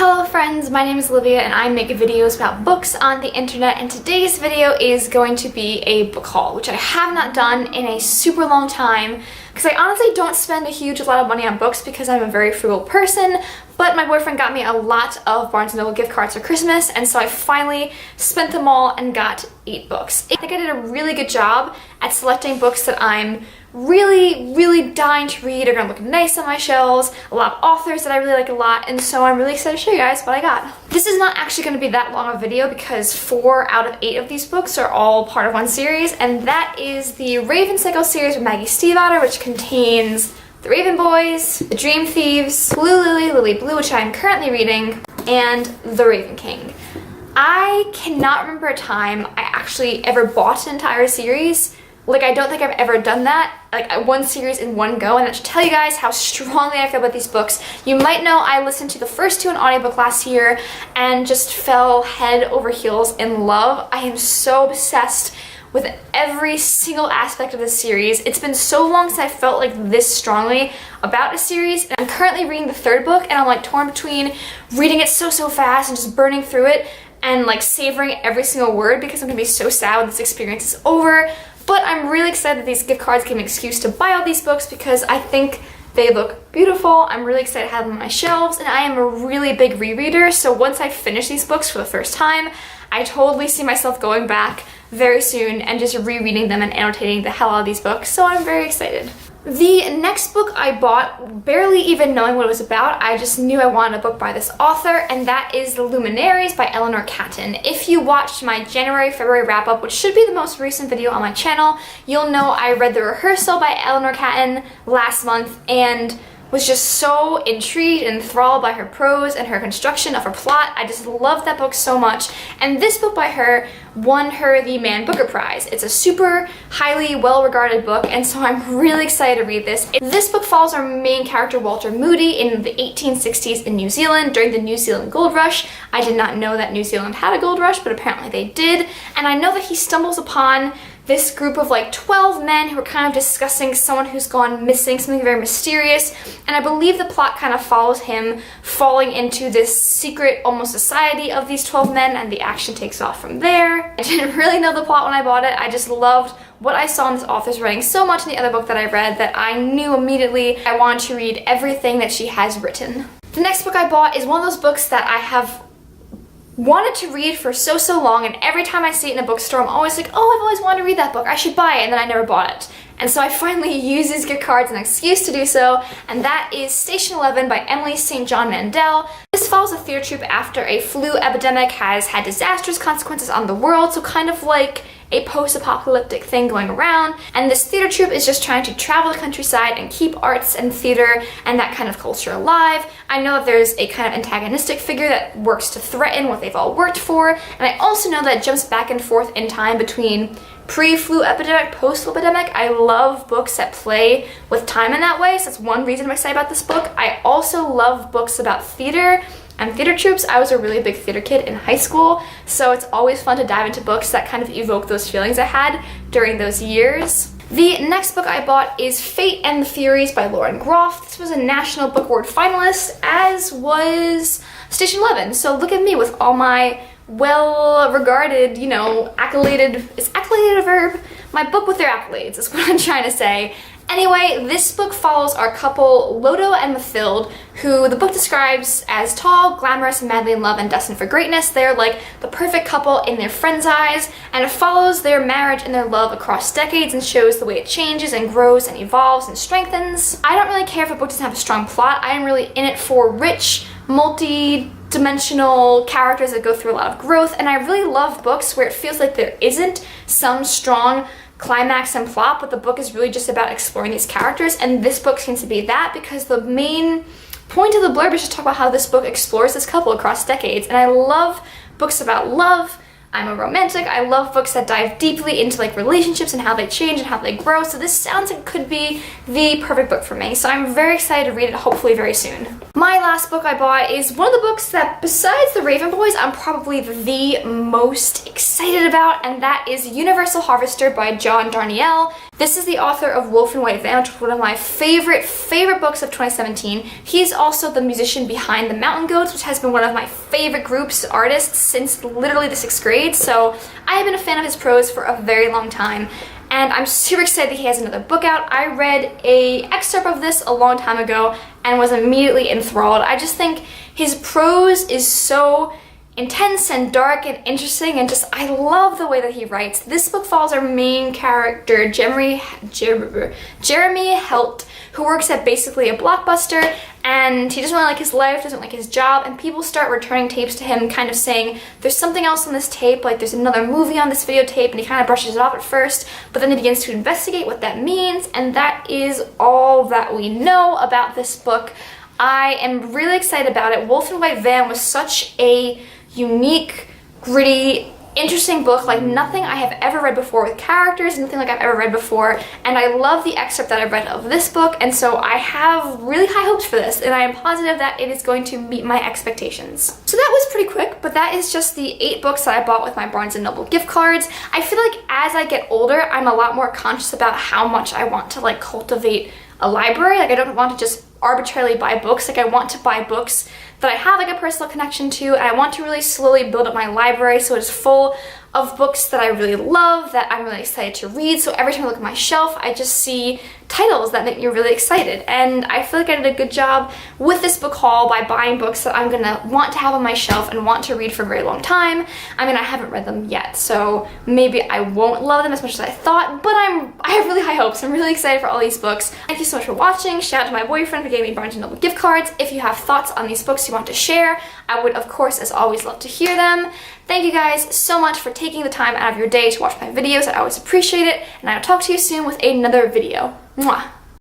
Hello friends, my name is Olivia and I make videos about books on the internet, and today's video is going to be a book haul, which I have not done in a super long time because I honestly don't spend a huge lot of money on books because I'm a very frugal person, but my boyfriend got me a lot of Barnes & Noble gift cards for Christmas, and so I finally spent them all and got 8 books. I think I did a really good job at selecting books that I'm really dying to read, are gonna look nice on my shelves, a lot of authors that I really like a lot, and so I'm really excited to show you guys what I got. This is not actually gonna be that long of a video because 4 out of 8 of these books are all part of one series, and that is the Raven Cycle series with Maggie Stiefvater, which contains The Raven Boys, The Dream Thieves, Blue Lily, Lily Blue, which I'm currently reading, and The Raven King. I cannot remember a time I actually ever bought an entire series. Like, I don't think I've ever done that, like one series in one go, and that should tell you guys how strongly I feel about these books. You might know I listened to the first 2 in audiobook last year and just fell head over heels in love. I am so obsessed with every single aspect of this series. It's been so long since I felt like this strongly about a series, and I'm currently reading the 3rd book, and I'm like torn between reading it so fast and just burning through it and like savoring every single word because I'm gonna be so sad when this experience is over. But I'm really excited that these gift cards give me an excuse to buy all these books because I think they look beautiful. I'm really excited to have them on my shelves, and I am a really big rereader, so once I finish these books for the first time, I totally see myself going back very soon and just rereading them and annotating the hell out of these books, so I'm very excited. The next book I bought, barely even knowing what it was about, I just knew I wanted a book by this author, and that is The Luminaries by Eleanor Catton. If you watched my January-February wrap-up, which should be the most recent video on my channel, you'll know I read The Rehearsal by Eleanor Catton last month and was just so intrigued and enthralled by her prose and her construction of her plot. I just loved that book so much, and this book by her won her the Man Booker Prize. It's a super highly well-regarded book, and so I'm really excited to read this. This book follows our main character Walter Moody in the 1860s in New Zealand during the New Zealand Gold Rush. I did not know that New Zealand had a gold rush, but apparently they did, and I know that he stumbles upon this group of like 12 men who are kind of discussing someone who's gone missing, something very mysterious, and I believe the plot kind of follows him falling into this secret almost society of these 12 men, and the action takes off from there. I didn't really know the plot when I bought it. I just loved what I saw in this author's writing so much in the other book that I read that I knew immediately I wanted to read everything that she has written. The next book I bought is one of those books that I have wanted to read for so long, and every time I see it in a bookstore I'm always like, oh, I've always wanted to read that book, I should buy it, and then I never bought it. And so I finally used these gift cards as an excuse to do so, and that is Station 11 by Emily St. John Mandel. This follows a theater troupe after a flu epidemic has had disastrous consequences on the world, so kind of like a post-apocalyptic thing going around, and this theater troupe is just trying to travel the countryside and keep arts and theater and that kind of culture alive. I know that there's a kind of antagonistic figure that works to threaten what they've all worked for, and I also know that it jumps back and forth in time between pre-flu epidemic, post-flu epidemic. I love books that play with time in that way, so that's one reason I'm excited about this book. I also love books about theater and theater troupes. I was a really big theater kid in high school, so it's always fun to dive into books that kind of evoke those feelings I had during those years. The next book I bought is Fate and the Furies by Lauren Groff. This was a National Book Award finalist, as was Station 11, so look at me with all my well-regarded, you know, accoladed, is accoladed a verb? My book with their accolades is what I'm trying to say. Anyway, this book follows our couple Lodo and Mathilde, who the book describes as tall, glamorous, madly in love, and destined for greatness. They're like the perfect couple in their friends' eyes, and it follows their marriage and their love across decades and shows the way it changes and grows and evolves and strengthens. I don't really care if a book doesn't have a strong plot. I am really in it for rich, multi-dimensional characters that go through a lot of growth, and I really love books where it feels like there isn't some strong climax and plot, but the book is really just about exploring these characters, and this book seems to be that because the main point of the blurb is just talk about how this book explores this couple across decades, and I love books about love. I'm a romantic. I love books that dive deeply into like relationships and how they change and how they grow, so this sounds like it could be the perfect book for me, so I'm very excited to read it hopefully very soon. My last book I bought is one of the books that, besides The Raven Boys, I'm probably the most excited about, and that is Universal Harvester by John Darnielle. This is the author of Wolf and White Van, which is one of my favorite books of 2017. He's also the musician behind the Mountain Goats, which has been one of my favorite groups, artists, since literally the 6th grade. So I have been a fan of his prose for a very long time, and I'm super excited that he has another book out. I read an excerpt of this a long time ago and was immediately enthralled. I just think his prose is so intense and dark and interesting, and just I love the way that he writes. This book follows our main character, Jeremy Helt, who works at basically a Blockbuster, and he doesn't really like his life, doesn't like his job, and people start returning tapes to him kind of saying there's something else on this tape, like there's another movie on this videotape, and he kind of brushes it off at first, but then he begins to investigate what that means, and that is all that we know about this book. I am really excited about it. Wolf and White Van was such a unique, gritty, interesting book, like nothing I have ever read before, with characters, nothing like I've ever read before, and I love the excerpt that I read of this book, and so I have really high hopes for this, and I am positive that it is going to meet my expectations. So that was pretty quick, but that is just the 8 books that I bought with my Barnes & Noble gift cards. I feel like as I get older, I'm a lot more conscious about how much I want to like cultivate a library. Like I don't want to just arbitrarily buy books. Like I want to buy books that I have like a personal connection to, and I want to really slowly build up my library so it is full of books that I really love, that I'm really excited to read. So every time I look at my shelf, I just see titles that make me really excited. And I feel like I did a good job with this book haul by buying books that I'm gonna want to have on my shelf and want to read for a very long time. I mean, I haven't read them yet, so maybe I won't love them as much as I thought, but I have really high hopes. I'm really excited for all these books. Thank you so much for watching. Shout out to my boyfriend who gave me Barnes & Noble gift cards. If you have thoughts on these books you want to share, I would, of course, as always, love to hear them. Thank you guys so much for taking the time out of your day to watch my videos. I always appreciate it, and I'll talk to you soon with another video. Mwah!